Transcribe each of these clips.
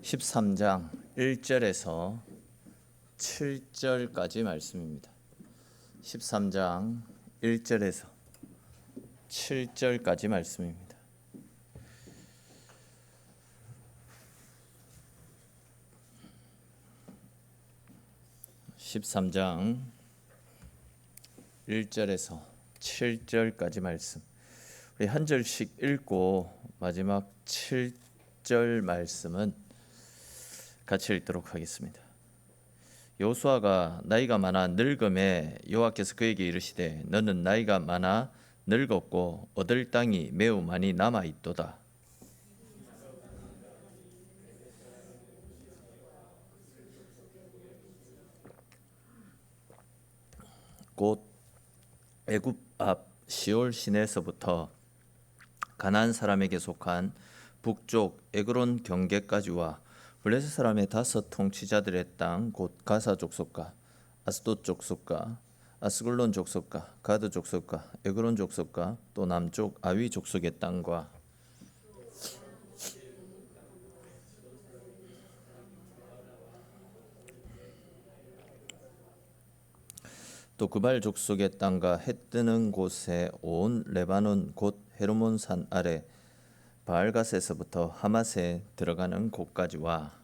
13장 1절에서 7절까지 말씀입니다. 13장 1절에서 7절까지 말씀입니다. (13장) 1절에서 7절까지 말씀, 우리 한 절씩 읽고 마지막 7절 말씀은 같이 읽도록 하겠습니다. 여호수아가 나이가 많아 늙음에 여호와께서 그에게 이르시되 너는 나이가 많아 늙었고 얻을 땅이 매우 많이 남아 있도다. 곧 애굽 앞 시올 시내에서부터 가나안 사람에게 속한 북쪽 에그론 경계까지와 블레셋 사람의 5 통치자들의 땅 곧 가사 족속과 아스돗 족속과 아스글론 족속과 가드 족속과 에그론 족속과 또 남쪽 아위 족속의 땅과 또 그발 족속의 땅과 해 뜨는 곳에 온 레바논 곧 헤르몬 산 아래 바알갓에서부터 하맛에 들어가는 곳까지와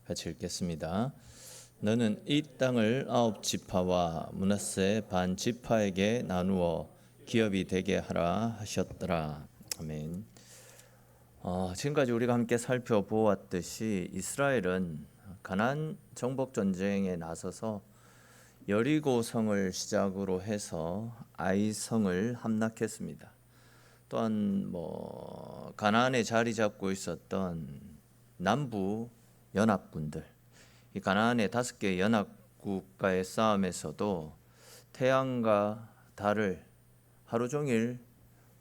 같이 읽겠습니다. 너는 이 땅을 9 지파와 므낫세 반 지파에게 나누어 기업이 되게 하라 하셨더라. 아멘. 지금까지 우리가 함께 살펴보았듯이 이스라엘은 가나안 정복 전쟁에 나서서 여리고 성을 시작으로 해서 아이 성을 함락했습니다. 또한 가나안에 자리 잡고 있었던 남부 연합군들, 이 가나안의 5개 연합국가의 싸움에서도 태양과 달을 하루 종일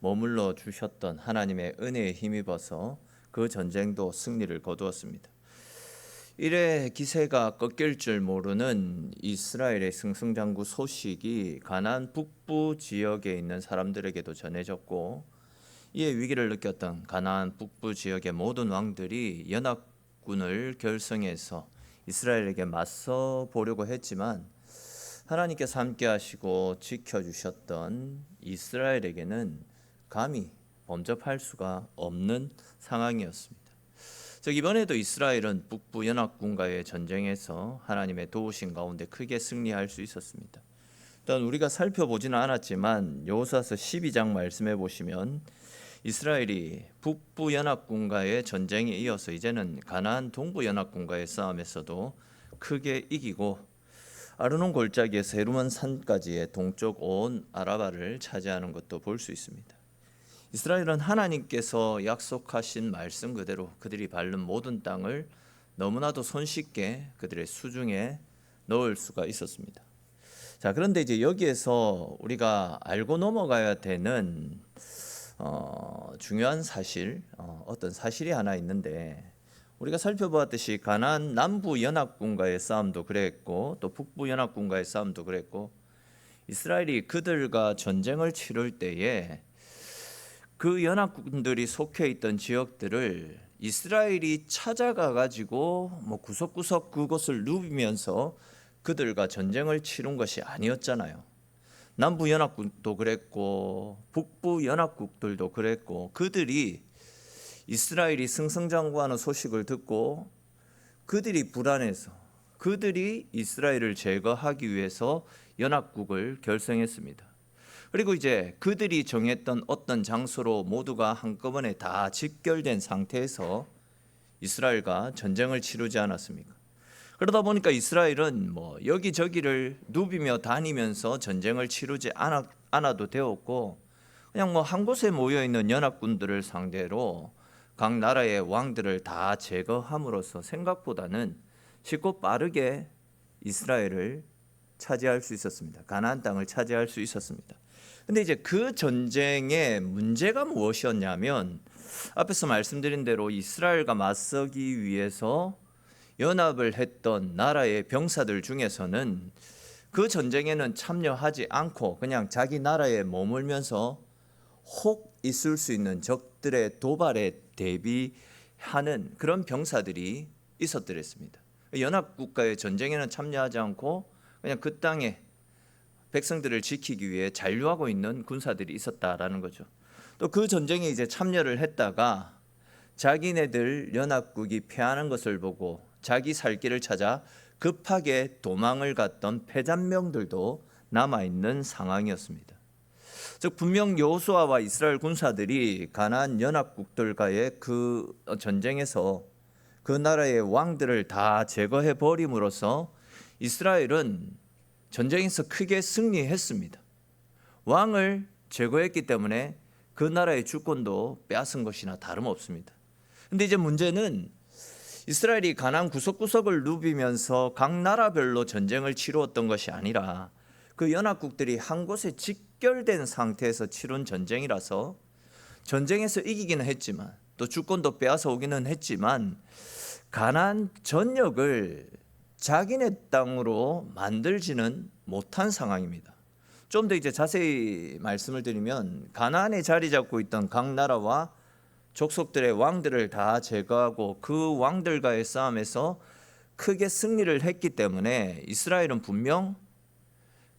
머물러 주셨던 하나님의 은혜에 힘입어서 그 전쟁도 승리를 거두었습니다. 이래 기세가 꺾일 줄 모르는 이스라엘의 승승장구 소식이 가나안 북부 지역에 있는 사람들에게도 전해졌고, 이에 위기를 느꼈던 가나안 북부 지역의 모든 왕들이 연합군을 결성해서 이스라엘에게 맞서 보려고 했지만 하나님께서 함께 하시고 지켜주셨던 이스라엘에게는 감히 범접할 수가 없는 상황이었습니다. 즉 이번에도 이스라엘은 북부 연합군과의 전쟁에서 하나님의 도우심 가운데 크게 승리할 수 있었습니다. 일단 우리가 살펴보지는 않았지만 여호수아서 12장 말씀해 보시면 이스라엘이 북부 연합군과의 전쟁에 이어서 이제는 가나안 동부 연합군과의 싸움에서도 크게 이기고 아르논 골짜기에서 헤르몬 산까지의 동쪽 온 아라바를 차지하는 것도 볼 수 있습니다. 이스라엘은 하나님께서 약속하신 말씀 그대로 그들이 밟는 모든 땅을 너무나도 손쉽게 그들의 수중에 넣을 수가 있었습니다. 자, 그런데 이제 여기에서 우리가 알고 넘어가야 되는 중요한 사실, 어떤 사실이 하나 있는데, 우리가 살펴보았듯이 가나안 남부 연합군과의 싸움도 그랬고 또 북부 연합군과의 싸움도 그랬고, 이스라엘이 그들과 전쟁을 치를 때에 그 연합군들이 속해 있던 지역들을 이스라엘이 찾아가 가지고 구석구석 그곳을 누비면서 그들과 전쟁을 치른 것이 아니었잖아요. 남부 연합국도 그랬고 북부 연합국들도 그랬고, 그들이 이스라엘이 승승장구하는 소식을 듣고 그들이 불안해서 그들이 이스라엘을 제거하기 위해서 연합국을 결성했습니다. 그리고 이제 그들이 정했던 어떤 장소로 모두가 한꺼번에 다 집결된 상태에서 이스라엘과 전쟁을 치르지 않았습니까? 그러다 보니까 이스라엘은 여기저기를 누비며 다니면서 전쟁을 치르지 않아도 되었고, 그냥 한 곳에 모여 있는 연합군들을 상대로 각 나라의 왕들을 다 제거함으로써 생각보다는 쉽고 빠르게 이스라엘을 차지할 수 있었습니다. 가나안 땅을 차지할 수 있었습니다. 근데 이제 그 전쟁의 문제가 무엇이었냐면 앞에서 말씀드린 대로 이스라엘과 맞서기 위해서 연합을 했던 나라의 병사들 중에서는 그 전쟁에는 참여하지 않고 그냥 자기 나라에 머물면서 혹 있을 수 있는 적들의 도발에 대비하는 그런 병사들이 있었더랬습니다. 연합국가의 전쟁에는 참여하지 않고 그냥 그 땅에 백성들을 지키기 위해 잔류하고 있는 군사들이 있었다라는 거죠. 또 그 전쟁에 이제 참여를 했다가 자기네들 연합국이 패하는 것을 보고 자기 살 길을 찾아 급하게 도망을 갔던 패잔병들도 남아있는 상황이었습니다. 즉 분명 여호수아와 이스라엘 군사들이 가나안 연합국들과의 그 전쟁에서 그 나라의 왕들을 다 제거해 버림으로써 이스라엘은 전쟁에서 크게 승리했습니다. 왕을 제거했기 때문에 그 나라의 주권도 빼앗은 것이나 다름없습니다. 근데 이제 문제는 이스라엘이 가나안 구석구석을 누비면서 각 나라별로 전쟁을 치루었던 것이 아니라 그 연합국들이 한 곳에 직결된 상태에서 치룬 전쟁이라서 전쟁에서 이기기는 했지만 또 주권도 빼앗아 오기는 했지만 가나안 전역을 자기네 땅으로 만들지는 못한 상황입니다. 좀 더 이제 자세히 말씀을 드리면 가나안에 자리 잡고 있던 각 나라와 족속들의 왕들을 다 제거하고 그 왕들과의 싸움에서 크게 승리를 했기 때문에 이스라엘은 분명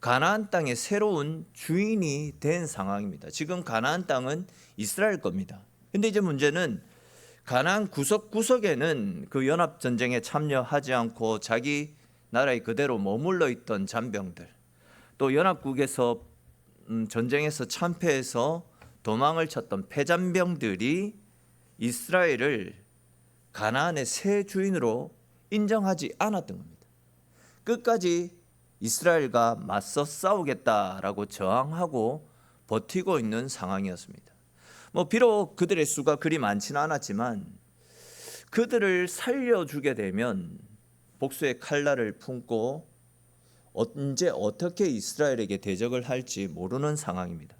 가나안 땅의 새로운 주인이 된 상황입니다. 지금 가나안 땅은 이스라엘 겁니다. 근데 이제 문제는 가나안 구석구석에는 그 연합 전쟁에 참여하지 않고 자기 나라에 그대로 머물러 있던 잔병들, 또 연합국에서 전쟁에서 참패해서 도망을 쳤던 패잔병들이 이스라엘을 가나안의 새 주인으로 인정하지 않았던 겁니다. 끝까지 이스라엘과 맞서 싸우겠다라고 저항하고 버티고 있는 상황이었습니다. 비록 그들의 수가 그리 많지는 않았지만 그들을 살려주게 되면 복수의 칼날을 품고 언제 어떻게 이스라엘에게 대적을 할지 모르는 상황입니다.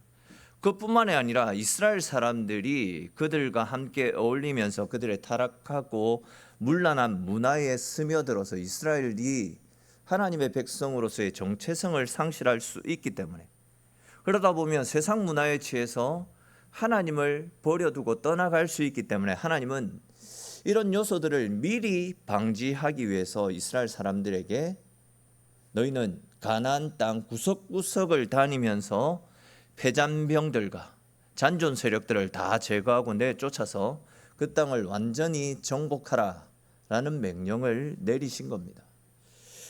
그뿐만이 아니라 이스라엘 사람들이 그들과 함께 어울리면서 그들의 타락하고 문란한 문화에 스며들어서 이스라엘이 하나님의 백성으로서의 정체성을 상실할 수 있기 때문에, 그러다 보면 세상 문화에 취해서 하나님을 버려두고 떠나갈 수 있기 때문에 하나님은 이런 요소들을 미리 방지하기 위해서 이스라엘 사람들에게 너희는 가나안 땅 구석구석을 다니면서 패잔병들과 잔존 세력들을 다 제거하고 내쫓아서 그 땅을 완전히 정복하라라는 명령을 내리신 겁니다.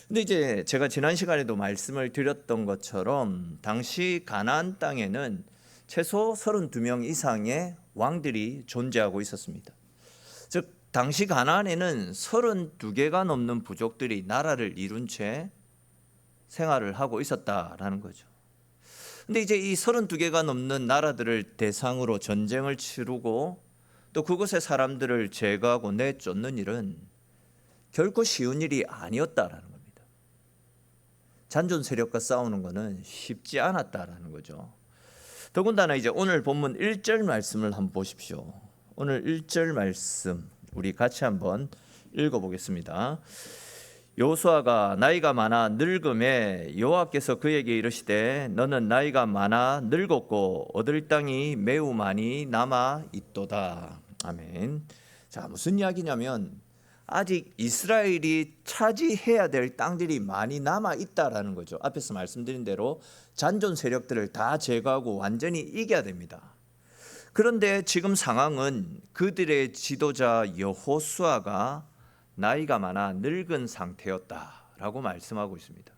근데 이제 제가 지난 시간에도 말씀을 드렸던 것처럼 당시 가나안 땅에는 최소 32명 이상의 왕들이 존재하고 있었습니다. 즉 당시 가나안에는 32개가 넘는 부족들이 나라를 이룬 채 생활을 하고 있었다라는 거죠. 근데 이제 이 32개가 넘는 나라들을 대상으로 전쟁을 치르고 또 그곳의 사람들을 제거하고 내쫓는 일은 결코 쉬운 일이 아니었다라는 겁니다. 잔존 세력과 싸우는 것은 쉽지 않았다라는 거죠. 더군다나 이제 오늘 본문 1절 말씀을 한번 보십시오. 오늘 1절 말씀 우리 같이 한번 읽어보겠습니다. 여호수아가 나이가 많아 늙음에 여호와께서 그에게 이르시되 너는 나이가 많아 늙었고 얻을 땅이 매우 많이 남아 있도다. 아멘. 자, 무슨 이야기냐면 아직 이스라엘이 차지해야 될 땅들이 많이 남아 있다라는 거죠. 앞에서 말씀드린 대로 잔존 세력들을 다 제거하고 완전히 이겨야 됩니다. 그런데 지금 상황은 그들의 지도자 여호수아가 나이가 많아 늙은 상태였다라고 말씀하고 있습니다.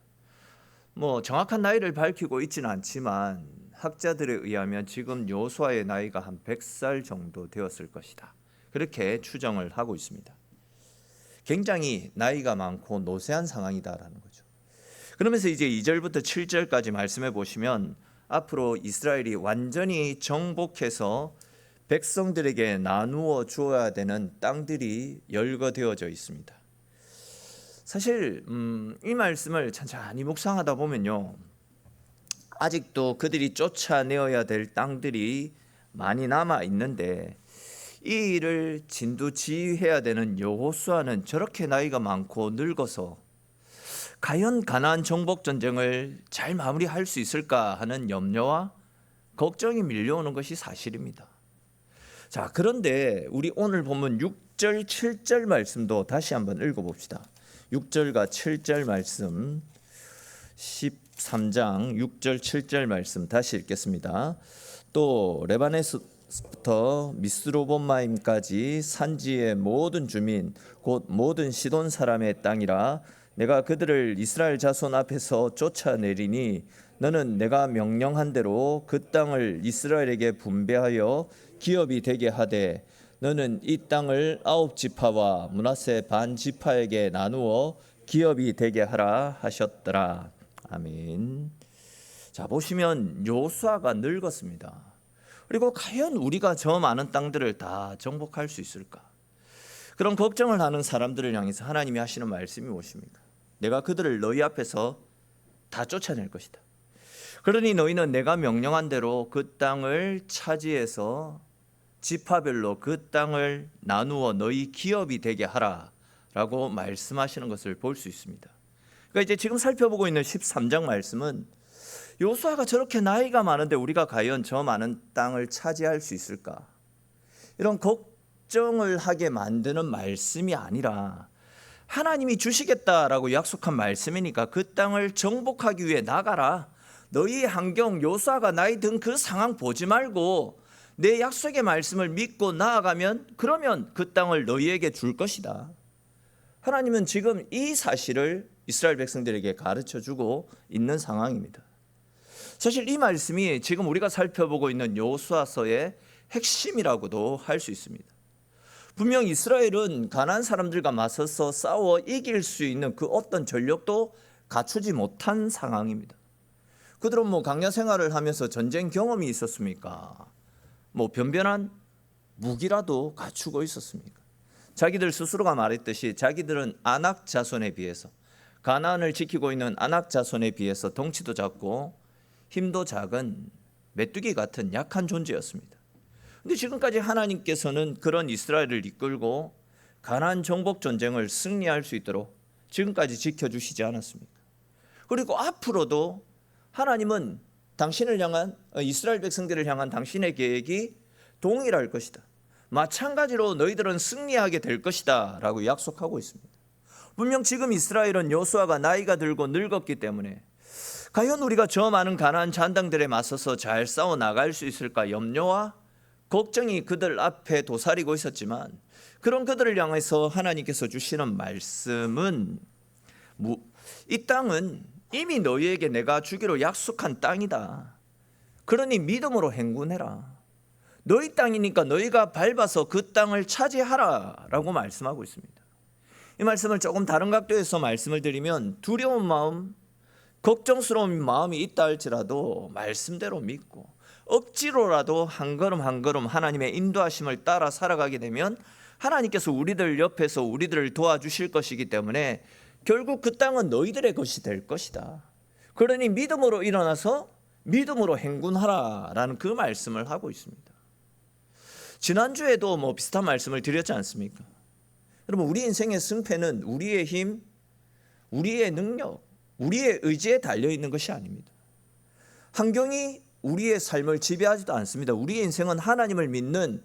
정확한 나이를 밝히고 있지는 않지만 학자들에 의하면 지금 여호수아의 나이가 한 100살 정도 되었을 것이다. 그렇게 추정을 하고 있습니다. 굉장히 나이가 많고 노쇠한 상황이다라는 거죠. 그러면서 이제 2절부터 7절까지 말씀해 보시면 앞으로 이스라엘이 완전히 정복해서 백성들에게 나누어 주어야 되는 땅들이 열거되어져 있습니다. 사실 이 말씀을 천천히 묵상하다 보면요, 아직도 그들이 쫓아내어야 될 땅들이 많이 남아 있는데 이 일을 진두지휘해야 되는 여호수아는 저렇게 나이가 많고 늙어서 과연 가나안 정복 전쟁을 잘 마무리할 수 있을까 하는 염려와 걱정이 밀려오는 것이 사실입니다. 자, 그런데 우리 오늘 본문 6절 7절 말씀도 다시 한번 읽어봅시다. 6절과 7절 말씀, 13장 6절 7절 말씀 다시 읽겠습니다. 또 레바논에서부터 미스로봇마임까지 산지의 모든 주민 곧 모든 시돈 사람의 땅이라 내가 그들을 이스라엘 자손 앞에서 쫓아내리니 너는 내가 명령한 대로 그 땅을 이스라엘에게 분배하여 기업이 되게 하되 너는 이 땅을 9지파와 므낫세 반 지파에게 나누어 기업이 되게 하라 하셨더라. 아멘. 자, 보시면 여호수아가 늙었습니다. 그리고 과연 우리가 저 많은 땅들을 다 정복할 수 있을까? 그런 걱정을 하는 사람들을 향해서 하나님이 하시는 말씀이 무엇입니까? 내가 그들을 너희 앞에서 다 쫓아낼 것이다. 그러니 너희는 내가 명령한 대로 그 땅을 차지해서 지파별로 그 땅을 나누어 너희 기업이 되게 하라라고 말씀하시는 것을 볼 수 있습니다. 그러니까 이제 지금 살펴보고 있는 13장 말씀은 여호수아가 저렇게 나이가 많은데 우리가 과연 저 많은 땅을 차지할 수 있을까? 이런 걱정을 하게 만드는 말씀이 아니라 하나님이 주시겠다라고 약속한 말씀이니까 그 땅을 정복하기 위해 나가라. 너희 환경, 여호수아가 나이 든 그 상황 보지 말고 내 약속의 말씀을 믿고 나아가면 그러면 그 땅을 너희에게 줄 것이다. 하나님은 지금 이 사실을 이스라엘 백성들에게 가르쳐주고 있는 상황입니다. 사실 이 말씀이 지금 우리가 살펴보고 있는 여호수아서의 핵심이라고도 할 수 있습니다. 분명 이스라엘은 가나안 사람들과 맞서서 싸워 이길 수 있는 그 어떤 전력도 갖추지 못한 상황입니다. 그들은 광야 생활을 하면서 전쟁 경험이 있었습니까? 변변한 무기라도 갖추고 있었습니까? 자기들 스스로가 말했듯이 자기들은 아낙 자손에 비해서 가나안을 지키고 있는 아낙 자손에 비해서 덩치도 작고 힘도 작은 메뚜기 같은 약한 존재였습니다. 그런데 지금까지 하나님께서는 그런 이스라엘을 이끌고 가나안 정복 전쟁을 승리할 수 있도록 지금까지 지켜주시지 않았습니까? 그리고 앞으로도 하나님은 당신을 향한 이스라엘 백성들을 향한 당신의 계획이 동일할 것이다. 마찬가지로 너희들은 승리하게 될 것이다 라고 약속하고 있습니다. 분명 지금 이스라엘은 여호수아가 나이가 들고 늙었기 때문에 과연 우리가 저 많은 가나안 잔당들에 맞서서 잘 싸워 나갈 수 있을까 염려와 걱정이 그들 앞에 도사리고 있었지만 그런 그들을 향해서 하나님께서 주시는 말씀은 이 땅은 이미 너희에게 내가 주기로 약속한 땅이다. 그러니 믿음으로 행군해라. 너희 땅이니까 너희가 밟아서 그 땅을 차지하라 라고 말씀하고 있습니다. 이 말씀을 조금 다른 각도에서 말씀을 드리면 두려운 마음, 걱정스러운 마음이 있다 할지라도 말씀대로 믿고 억지로라도 한 걸음 한 걸음 하나님의 인도하심을 따라 살아가게 되면 하나님께서 우리들 옆에서 우리들을 도와주실 것이기 때문에 결국 그 땅은 너희들의 것이 될 것이다. 그러니 믿음으로 일어나서 믿음으로 행군하라 라는 그 말씀을 하고 있습니다. 지난주에도 비슷한 말씀을 드렸지 않습니까? 여러분, 우리 인생의 승패는 우리의 힘, 우리의 능력, 우리의 의지에 달려있는 것이 아닙니다. 환경이 우리의 삶을 지배하지도 않습니다. 우리의 인생은 하나님을 믿는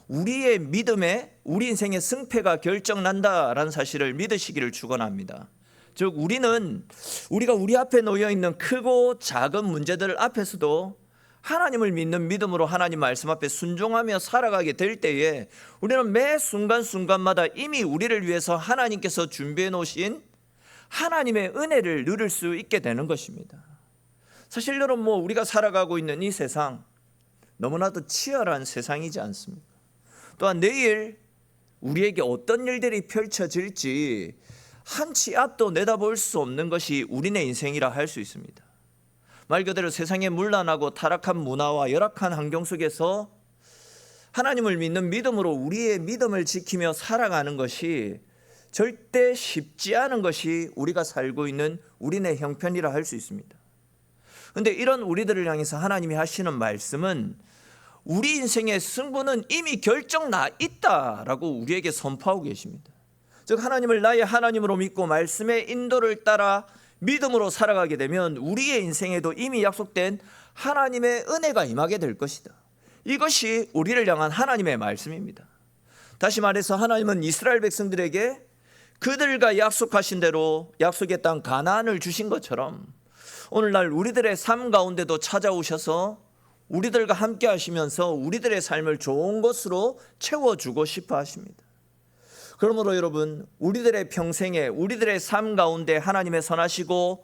우리의 믿음에 우리 인생의 승패가 결정난다라는 사실을 믿으시기를 축원합니다. 즉 우리가 우리 앞에 놓여있는 크고 작은 문제들 앞에서도 하나님을 믿는 믿음으로 하나님 말씀 앞에 순종하며 살아가게 될 때에 우리는 매 순간순간마다 이미 우리를 위해서 하나님께서 준비해 놓으신 하나님의 은혜를 누릴 수 있게 되는 것입니다. 사실 여러분 우리가 살아가고 있는 이 세상 너무나도 치열한 세상이지 않습니까? 또한 내일 우리에게 어떤 일들이 펼쳐질지 한치 앞도 내다볼 수 없는 것이 우리네 인생이라 할 수 있습니다. 말 그대로 세상의 문란하고 타락한 문화와 열악한 환경 속에서 하나님을 믿는 믿음으로 우리의 믿음을 지키며 살아가는 것이 절대 쉽지 않은 것이 우리가 살고 있는 우리네 형편이라 할 수 있습니다. 그런데 이런 우리들을 향해서 하나님이 하시는 말씀은 우리 인생의 승부는 이미 결정 나 있다라고 우리에게 선포하고 계십니다. 즉 하나님을 나의 하나님으로 믿고 말씀의 인도를 따라 믿음으로 살아가게 되면 우리의 인생에도 이미 약속된 하나님의 은혜가 임하게 될 것이다. 이것이 우리를 향한 하나님의 말씀입니다. 다시 말해서 하나님은 이스라엘 백성들에게 그들과 약속하신 대로 약속의 땅 가나안을 주신 것처럼 오늘날 우리들의 삶 가운데도 찾아오셔서 우리들과 함께 하시면서 우리들의 삶을 좋은 것으로 채워주고 싶어 하십니다. 그러므로 여러분, 우리들의 평생에 우리들의 삶 가운데 하나님의 선하시고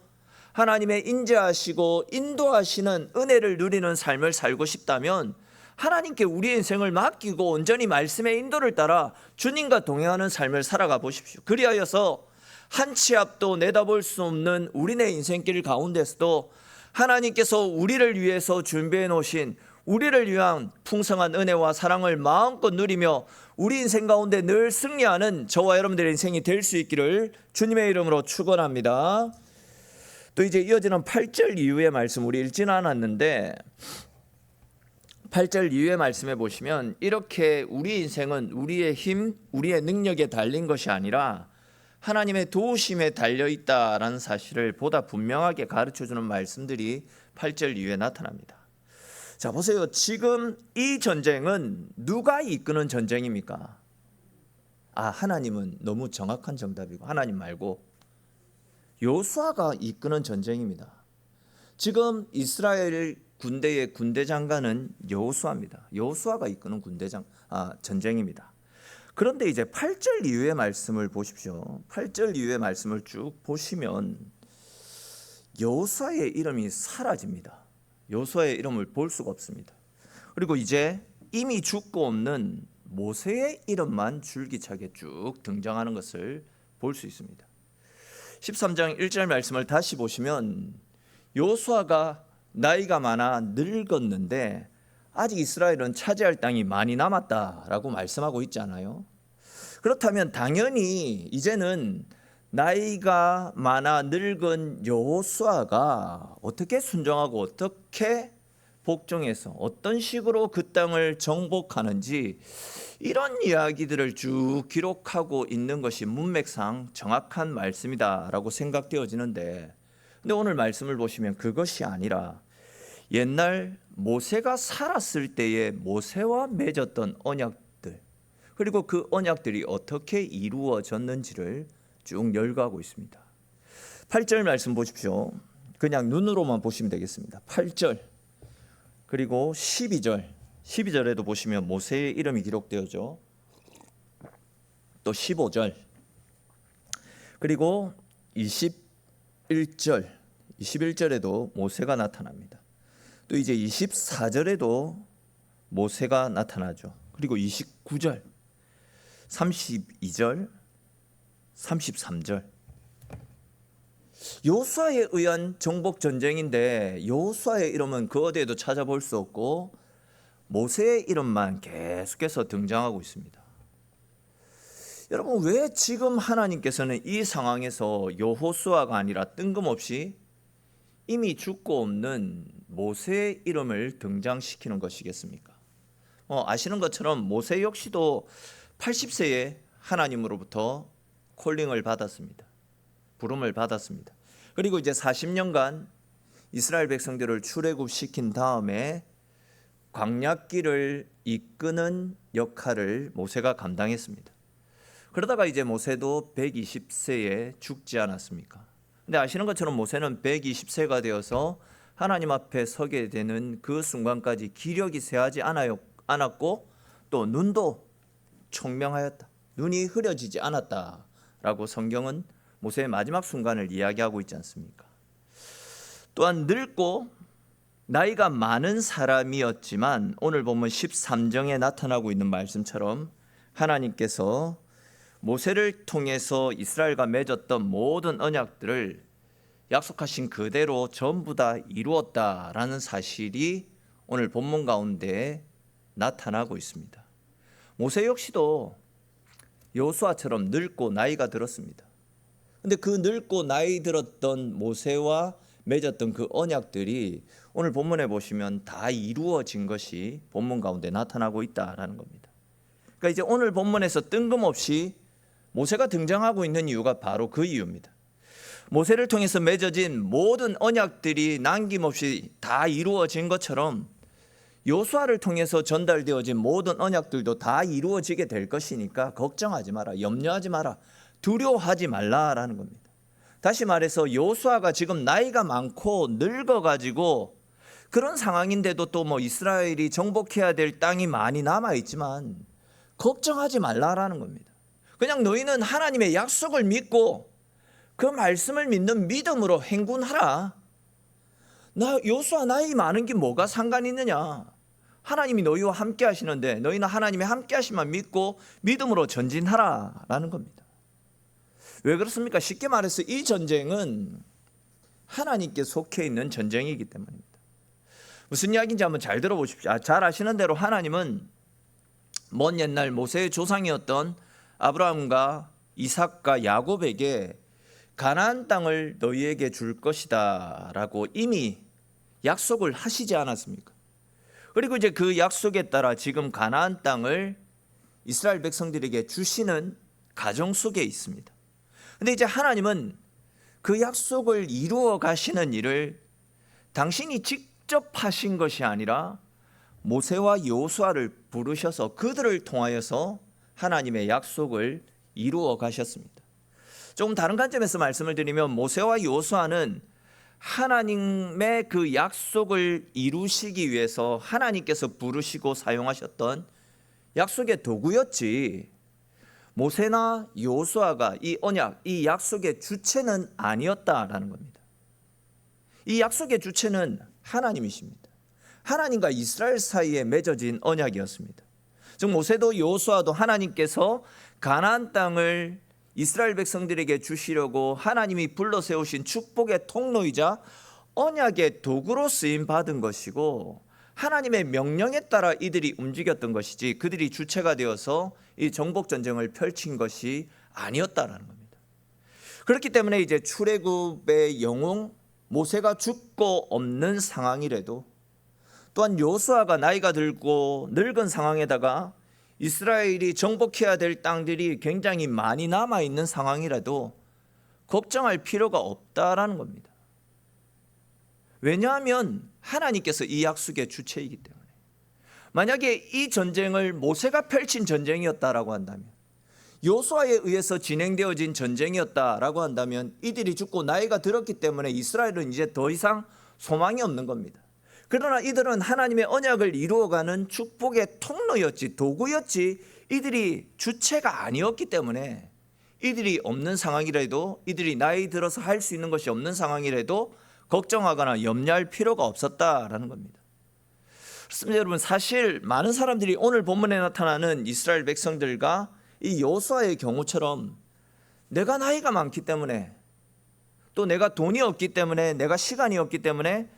하나님의 인자하시고 인도하시는 은혜를 누리는 삶을 살고 싶다면 하나님께 우리의 인생을 맡기고 온전히 말씀의 인도를 따라 주님과 동행하는 삶을 살아가 보십시오. 그리하여서 한 치 앞도 내다볼 수 없는 우리네 인생길 가운데서도 하나님께서 우리를 위해서 준비해 놓으신 우리를 위한 풍성한 은혜와 사랑을 마음껏 누리며 우리 인생 가운데 늘 승리하는 저와 여러분들의 인생이 될 수 있기를 주님의 이름으로 축원합니다. 또 이제 이어지는 8절 이후의 말씀 우리 읽지는 않았는데 8절 이후의 말씀에 보시면 이렇게 우리 인생은 우리의 힘, 우리의 능력에 달린 것이 아니라 하나님의 도우심에 달려있다라는 사실을 보다 분명하게 가르쳐주는 말씀들이 8절 이후에 나타납니다. 자, 보세요. 지금 이 전쟁은 누가 이끄는 전쟁입니까? 하나님은 너무 정확한 정답이고 하나님 말고 여호수아가 이끄는 전쟁입니다. 지금 이스라엘 군대의 군대 장관은 여호수아입니다. 여호수아가 이끄는 전쟁입니다. 그런데 이제 8절 이후의 말씀을 보십시오. 8절 이후의 말씀을 쭉 보시면 여호수아의 이름이 사라집니다. 여호수아의 이름을 볼 수가 없습니다. 그리고 이제 이미 죽고 없는 모세의 이름만 줄기차게 쭉 등장하는 것을 볼 수 있습니다. 13장 1절 말씀을 다시 보시면 여호수아가 나이가 많아 늙었는데 아직 이스라엘은 차지할 땅이 많이 남았다라고 말씀하고 있잖아요. 그렇다면 당연히 이제는 나이가 많아 늙은 여호수아가 어떻게 순종하고 어떻게 복종해서 어떤 식으로 그 땅을 정복하는지 이런 이야기들을 쭉 기록하고 있는 것이 문맥상 정확한 말씀이다라고 생각되어지는데, 근데 오늘 말씀을 보시면 그것이 아니라 옛날 모세가 살았을 때의 모세와 맺었던 언약들, 그리고 그 언약들이 어떻게 이루어졌는지를 쭉 열거하고 있습니다. 8절 말씀 보십시오. 그냥 눈으로만 보시면 되겠습니다. 8절 그리고 12절에도 보시면 모세의 이름이 기록되어져. 또 15절 그리고 21절에도 모세가 나타납니다. 또 이제 24절에도 모세가 나타나죠. 그리고 29절, 32절, 33절. 여호수아에 의한 정복 전쟁인데 여호수아의 이름은 그 어디에도 찾아볼 수 없고 모세의 이름만 계속해서 등장하고 있습니다. 여러분, 왜 지금 하나님께서는 이 상황에서 여호수아가 아니라 뜬금없이 이미 죽고 없는 모세의 이름을 등장시키는 것이겠습니까? 아시는 것처럼 모세 역시도 80세에 하나님으로부터 콜링을 받았습니다. 부름을 받았습니다. 그리고 이제 40년간 이스라엘 백성들을 출애굽시킨 다음에 광야길을 이끄는 역할을 모세가 감당했습니다. 그러다가 이제 모세도 120세에 죽지 않았습니까? 근데 아시는 것처럼 모세는 120세가 되어서 하나님 앞에 서게 되는 그 순간까지 기력이 쇠하지 않았고 또 눈도 총명하였다. 눈이 흐려지지 않았다라고 성경은 모세의 마지막 순간을 이야기하고 있지 않습니까? 또한 늙고 나이가 많은 사람이었지만 오늘 보면 13장에 나타나고 있는 말씀처럼 하나님께서 모세를 통해서 이스라엘과 맺었던 모든 언약들을 약속하신 그대로 전부 다 이루었다라는 사실이 오늘 본문 가운데 나타나고 있습니다. 모세 역시도 여호수아처럼 늙고 나이가 들었습니다. 근데 그 늙고 나이 들었던 모세와 맺었던 그 언약들이 오늘 본문에 보시면 다 이루어진 것이 본문 가운데 나타나고 있다라는 겁니다. 그러니까 이제 오늘 본문에서 뜬금없이 모세가 등장하고 있는 이유가 바로 그 이유입니다. 모세를 통해서 맺어진 모든 언약들이 남김없이 다 이루어진 것처럼 여호수아를 통해서 전달되어진 모든 언약들도 다 이루어지게 될 것이니까 걱정하지 마라, 염려하지 마라, 두려워하지 말라라는 겁니다. 다시 말해서 여호수아가 지금 나이가 많고 늙어가지고 그런 상황인데도 또 뭐 이스라엘이 정복해야 될 땅이 많이 남아있지만 걱정하지 말라라는 겁니다. 그냥 너희는 하나님의 약속을 믿고 그 말씀을 믿는 믿음으로 행군하라. 여호수아 나이 많은 게 뭐가 상관이 있느냐? 하나님이 너희와 함께 하시는데 너희는 하나님의 함께 하심만 믿고 믿음으로 전진하라라는 겁니다. 왜 그렇습니까? 쉽게 말해서 이 전쟁은 하나님께 속해 있는 전쟁이기 때문입니다. 무슨 이야기인지 한번 잘 들어보십시오. 잘 아시는 대로 하나님은 먼 옛날 모세의 조상이었던 아브라함과 이삭과 야곱에게 가나안 땅을 너희에게 줄 것이다 라고 이미 약속을 하시지 않았습니까? 그리고 이제 그 약속에 따라 지금 가나안 땅을 이스라엘 백성들에게 주시는 과정 속에 있습니다. 근데 이제 하나님은 그 약속을 이루어 가시는 일을 당신이 직접 하신 것이 아니라 모세와 여호수아를 부르셔서 그들을 통하여서 하나님의 약속을 이루어 가셨습니다. 조금 다른 관점에서 말씀을 드리면 모세와 여호수아는 하나님의 그 약속을 이루시기 위해서 하나님께서 부르시고 사용하셨던 약속의 도구였지, 모세나 여호수아가 이 언약, 이 약속의 주체는 아니었다라는 겁니다. 이 약속의 주체는 하나님이십니다. 하나님과 이스라엘 사이에 맺어진 언약이었습니다. 즉 모세도 여호수아도 하나님께서 가나안 땅을 이스라엘 백성들에게 주시려고 하나님이 불러 세우신 축복의 통로이자 언약의 도구로 쓰임 받은 것이고, 하나님의 명령에 따라 이들이 움직였던 것이지 그들이 주체가 되어서 이 정복 전쟁을 펼친 것이 아니었다라는 겁니다. 그렇기 때문에 이제 출애굽의 영웅 모세가 죽고 없는 상황이라도, 또한 여호수아가 나이가 들고 늙은 상황에다가 이스라엘이 정복해야 될 땅들이 굉장히 많이 남아있는 상황이라도 걱정할 필요가 없다라는 겁니다. 왜냐하면 하나님께서 이 약속의 주체이기 때문에. 만약에 이 전쟁을 모세가 펼친 전쟁이었다라고 한다면, 여호수아에 의해서 진행되어진 전쟁이었다라고 한다면 이들이 죽고 나이가 들었기 때문에 이스라엘은 이제 더 이상 소망이 없는 겁니다. 그러나 이들은 하나님의 언약을 이루어가는 축복의 통로였지, 도구였지, 이들이 주체가 아니었기 때문에 이들이 없는 상황이라도, 이들이 나이 들어서 할 수 있는 것이 없는 상황이라도 걱정하거나 염려할 필요가 없었다라는 겁니다. 그렇습니다. 여러분, 사실 많은 사람들이 오늘 본문에 나타나는 이스라엘 백성들과 이 여호수아의 경우처럼 내가 나이가 많기 때문에, 또 내가 돈이 없기 때문에, 내가 시간이 없기 때문에,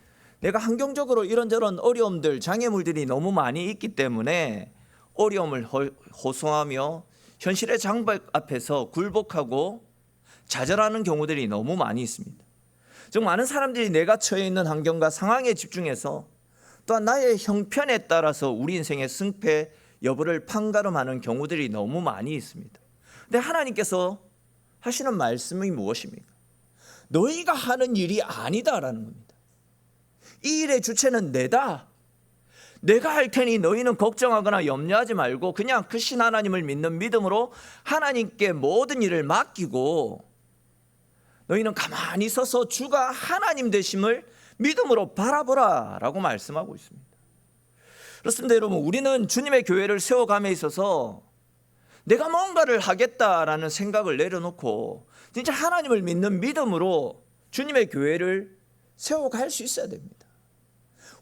내가 환경적으로 이런저런 어려움들, 장애물들이 너무 많이 있기 때문에 어려움을 호소하며 현실의 장벽 앞에서 굴복하고 좌절하는 경우들이 너무 많이 있습니다. 즉 많은 사람들이 내가 처해 있는 환경과 상황에 집중해서, 또한 나의 형편에 따라서 우리 인생의 승패 여부를 판가름하는 경우들이 너무 많이 있습니다. 근데 하나님께서 하시는 말씀이 무엇입니까? 너희가 하는 일이 아니다라는 겁니다. 이 일의 주체는 내다. 내가 할 테니 너희는 걱정하거나 염려하지 말고 그냥 크신 하나님을 믿는 믿음으로 하나님께 모든 일을 맡기고 너희는 가만히 서서 주가 하나님 되심을 믿음으로 바라보라 라고 말씀하고 있습니다. 그렇습니다. 여러분, 우리는 주님의 교회를 세워감에 있어서 내가 뭔가를 하겠다라는 생각을 내려놓고 진짜 하나님을 믿는 믿음으로 주님의 교회를 세워갈 수 있어야 됩니다.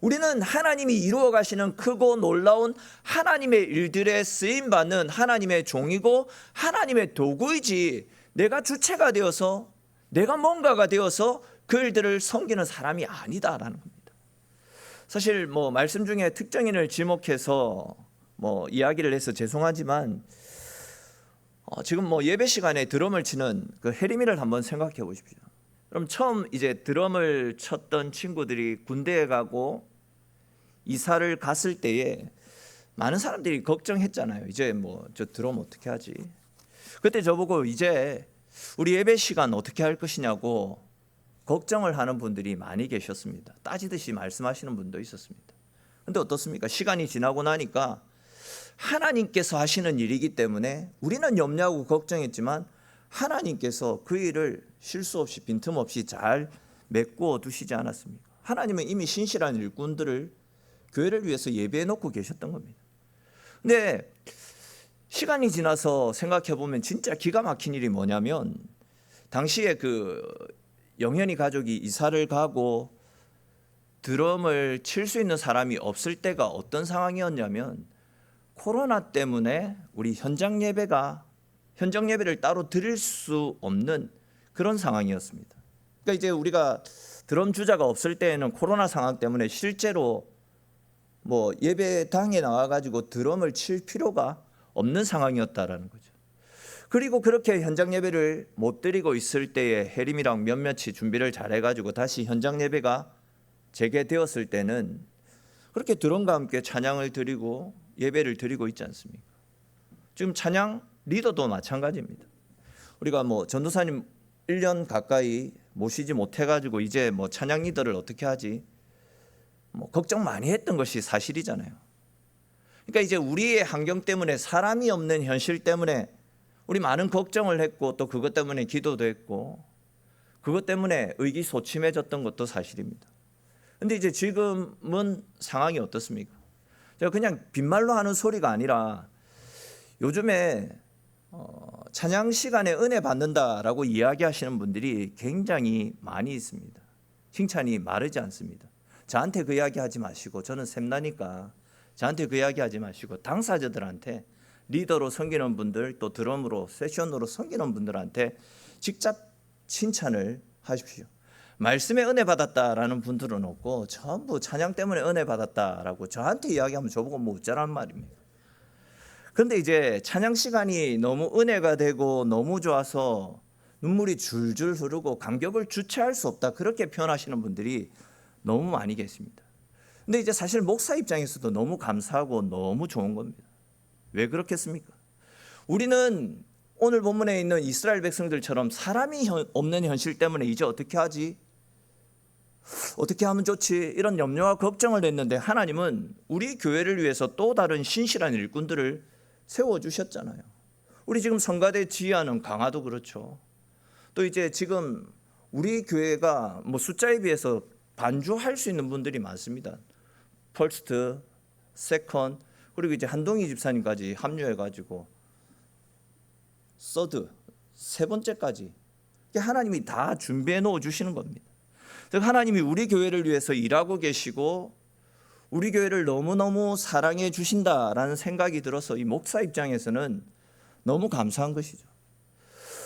우리는 하나님이 이루어 가시는 크고 놀라운 하나님의 일들에 쓰임받는 하나님의 종이고 하나님의 도구이지, 내가 주체가 되어서 내가 뭔가가 되어서 그 일들을 섬기는 사람이 아니다라는 겁니다. 사실 뭐 말씀 중에 특정인을 지목해서 뭐 이야기를 해서 죄송하지만 지금 뭐 예배 시간에 드럼을 치는 그 해리미를 한번 생각해 보십시오. 그럼 처음 이제 드럼을 쳤던 친구들이 군대에 가고 이사를 갔을 때에 많은 사람들이 걱정했잖아요. 이제 뭐 저 드럼 어떻게 하지? 그때 저보고 이제 우리 예배 시간 어떻게 할 것이냐고 걱정을 하는 분들이 많이 계셨습니다. 따지듯이 말씀하시는 분도 있었습니다. 근데 어떻습니까? 시간이 지나고 나니까 하나님께서 하시는 일이기 때문에 우리는 염려하고 걱정했지만 하나님께서 그 일을 실수 없이 빈틈없이 잘 메꿔 두시지 않았습니까? 하나님은 이미 신실한 일꾼들을 교회를 위해서 예배해 놓고 계셨던 겁니다. 근데 시간이 지나서 생각해 보면 진짜 기가 막힌 일이 뭐냐면, 당시에 그 영현이 가족이 이사를 가고 드럼을 칠 수 있는 사람이 없을 때가 어떤 상황이었냐면, 코로나 때문에 우리 현장 예배를 따로 드릴 수 없는 그런 상황이었습니다. 그러니까 이제 우리가 드럼 주자가 없을 때에는 코로나 상황 때문에 실제로 뭐 예배당에 나와가지고 드럼을 칠 필요가 없는 상황이었다라는 거죠. 그리고 그렇게 현장 예배를 못 드리고 있을 때에 혜림이랑 몇몇이 준비를 잘해가지고 다시 현장 예배가 재개되었을 때는 그렇게 드럼과 함께 찬양을 드리고 예배를 드리고 있지 않습니까? 지금 찬양 리더도 마찬가지입니다. 우리가 뭐 전도사님 1년 가까이 모시지 못해가지고 이제 뭐 찬양 리더를 어떻게 하지? 뭐 걱정 많이 했던 것이 사실이잖아요. 그러니까 이제 우리의 환경 때문에, 사람이 없는 현실 때문에 우리 많은 걱정을 했고, 또 그것 때문에 기도도 했고, 그것 때문에 의기소침해졌던 것도 사실입니다. 근데 이제 지금은 상황이 어떻습니까? 제가 그냥 빈말로 하는 소리가 아니라 요즘에 찬양 시간에 은혜 받는다라고 이야기하시는 분들이 굉장히 많이 있습니다. 칭찬이 마르지 않습니다. 저한테 그 이야기 하지 마시고, 저는 샘나니까 저한테 그 이야기 하지 마시고 당사자들한테, 리더로 섬기는 분들, 또 드럼으로 세션으로 섬기는 분들한테 직접 칭찬을 하십시오. 말씀에 은혜 받았다라는 분들은 없고 전부 찬양 때문에 은혜 받았다라고 저한테 이야기하면 저보고 뭐 어쩌란 말입니까? 그런데 이제 찬양 시간이 너무 은혜가 되고 너무 좋아서 눈물이 줄줄 흐르고 감격을 주체할 수 없다, 그렇게 표현하시는 분들이 너무 많이 계십니다. 근데 이제 사실 목사 입장에서도 너무 감사하고 너무 좋은 겁니다. 왜 그렇겠습니까? 우리는 오늘 본문에 있는 이스라엘 백성들처럼 사람이 없는 현실 때문에 이제 어떻게 하지? 어떻게 하면 좋지? 이런 염려와 걱정을 했는데, 하나님은 우리 교회를 위해서 또 다른 신실한 일꾼들을 세워주셨잖아요. 우리 지금 성가대 지휘하는 강화도 그렇죠. 또 이제 지금 우리 교회가 뭐 숫자에 비해서 반주할 수 있는 분들이 많습니다. 퍼스트, 세컨, 그리고 이제 한동희 집사님까지 합류해가지고 서드, 세 번째까지 하나님이 다 준비해 놓아 주시는 겁니다. 즉 하나님이 우리 교회를 위해서 일하고 계시고 우리 교회를 너무너무 사랑해 주신다라는 생각이 들어서 이 목사 입장에서는 너무 감사한 것이죠.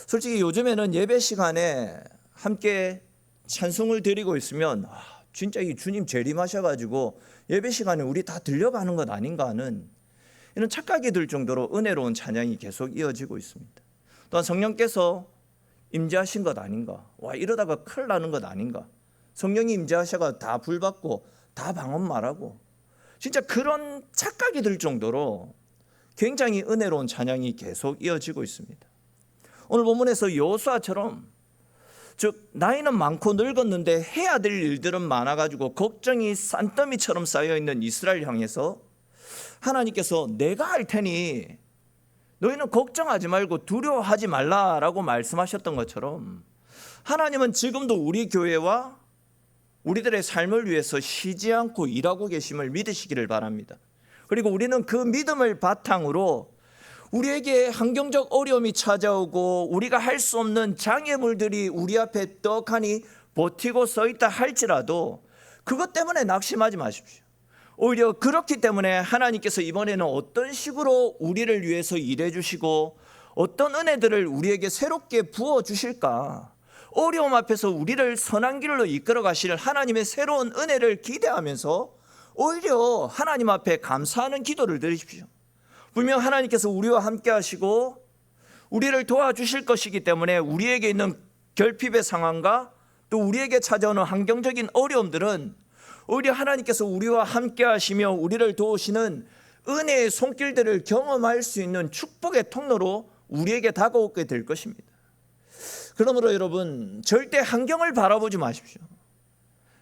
솔직히 요즘에는 예배 시간에 함께 찬송을 드리고 있으면 진짜 이 주님 재림하셔가지고 예배 시간에 우리 다 들려가는 것 아닌가 하는 이런 착각이 들 정도로 은혜로운 찬양이 계속 이어지고 있습니다. 또한 성령께서 임재하신 것 아닌가, 이러다가 큰일 나는 것 아닌가, 성령이 임재하셔가 다 불받고 다 방언 말하고, 진짜 그런 착각이 들 정도로 굉장히 은혜로운 찬양이 계속 이어지고 있습니다. 오늘 본문에서 여호수아처럼, 즉 나이는 많고 늙었는데 해야 될 일들은 많아가지고 걱정이 산더미처럼 쌓여있는 이스라엘 향해서 하나님께서 내가 할 테니 너희는 걱정하지 말고 두려워하지 말라라고 말씀하셨던 것처럼, 하나님은 지금도 우리 교회와 우리들의 삶을 위해서 쉬지 않고 일하고 계심을 믿으시기를 바랍니다. 그리고 우리는 그 믿음을 바탕으로 우리에게 환경적 어려움이 찾아오고 우리가 할 수 없는 장애물들이 우리 앞에 떡하니 버티고 서 있다 할지라도 그것 때문에 낙심하지 마십시오. 오히려 그렇기 때문에 하나님께서 이번에는 어떤 식으로 우리를 위해서 일해 주시고 어떤 은혜들을 우리에게 새롭게 부어 주실까, 어려움 앞에서 우리를 선한 길로 이끌어 가실 하나님의 새로운 은혜를 기대하면서 오히려 하나님 앞에 감사하는 기도를 드리십시오. 분명 하나님께서 우리와 함께 하시고 우리를 도와주실 것이기 때문에 우리에게 있는 결핍의 상황과 또 우리에게 찾아오는 환경적인 어려움들은 오히려 하나님께서 우리와 함께 하시며 우리를 도우시는 은혜의 손길들을 경험할 수 있는 축복의 통로로 우리에게 다가오게 될 것입니다. 그러므로 여러분, 절대 환경을 바라보지 마십시오.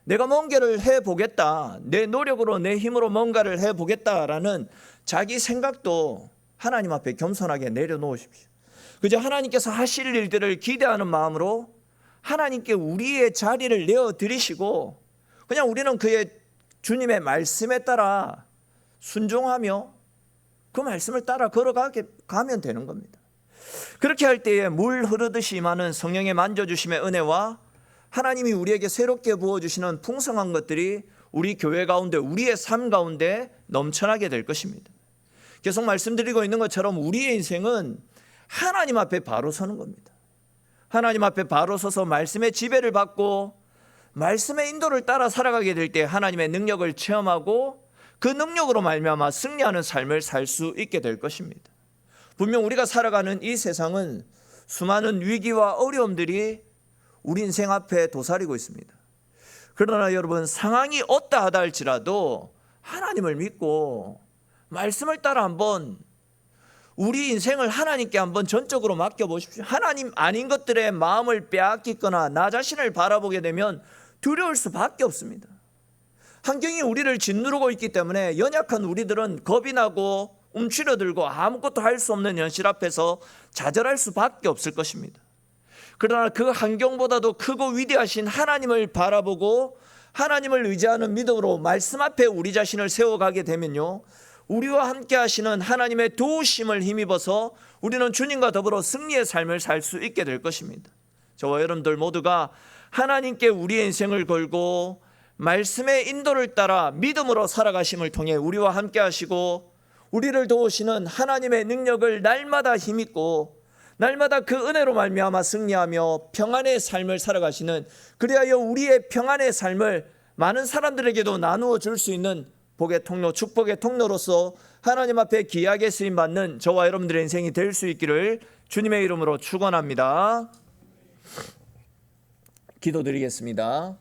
내가 뭔가를 해보겠다, 내 노력으로 내 힘으로 뭔가를 해보겠다라는 자기 생각도 하나님 앞에 겸손하게 내려놓으십시오. 그저 하나님께서 하실 일들을 기대하는 마음으로 하나님께 우리의 자리를 내어드리시고 그냥 우리는 그의 주님의 말씀에 따라 순종하며 그 말씀을 따라 걸어가면 되는 겁니다. 그렇게 할 때에 물 흐르듯이 임하는 성령의 만져주심의 은혜와 하나님이 우리에게 새롭게 부어주시는 풍성한 것들이 우리 교회 가운데, 우리의 삶 가운데 넘쳐나게 될 것입니다. 계속 말씀드리고 있는 것처럼 우리의 인생은 하나님 앞에 바로 서는 겁니다. 하나님 앞에 바로 서서 말씀의 지배를 받고 말씀의 인도를 따라 살아가게 될 때 하나님의 능력을 체험하고 그 능력으로 말미암아 승리하는 삶을 살 수 있게 될 것입니다. 분명 우리가 살아가는 이 세상은 수많은 위기와 어려움들이 우리 인생 앞에 도사리고 있습니다. 그러나 여러분, 상황이 어떠하다 할지라도 하나님을 믿고 말씀을 따라 한번 우리 인생을 하나님께 한번 전적으로 맡겨보십시오. 하나님 아닌 것들의 마음을 빼앗기거나 나 자신을 바라보게 되면 두려울 수밖에 없습니다. 환경이 우리를 짓누르고 있기 때문에 연약한 우리들은 겁이 나고 움츠러들고 아무것도 할 수 없는 현실 앞에서 좌절할 수밖에 없을 것입니다. 그러나 그 환경보다도 크고 위대하신 하나님을 바라보고 하나님을 의지하는 믿음으로 말씀 앞에 우리 자신을 세워가게 되면요, 우리와 함께 하시는 하나님의 도우심을 힘입어서 우리는 주님과 더불어 승리의 삶을 살 수 있게 될 것입니다. 저와 여러분들 모두가 하나님께 우리의 인생을 걸고 말씀의 인도를 따라 믿음으로 살아가심을 통해 우리와 함께 하시고 우리를 도우시는 하나님의 능력을 날마다 힘입고 날마다 그 은혜로 말미암아 승리하며 평안의 삶을 살아가시는, 그리하여 우리의 평안의 삶을 많은 사람들에게도 나누어 줄 수 있는 복의 통로, 축복의 통로로서 하나님 앞에 귀하게 쓰임받는 저와 여러분들의 인생이 될 수 있기를 주님의 이름으로 축원합니다. 기도드리겠습니다.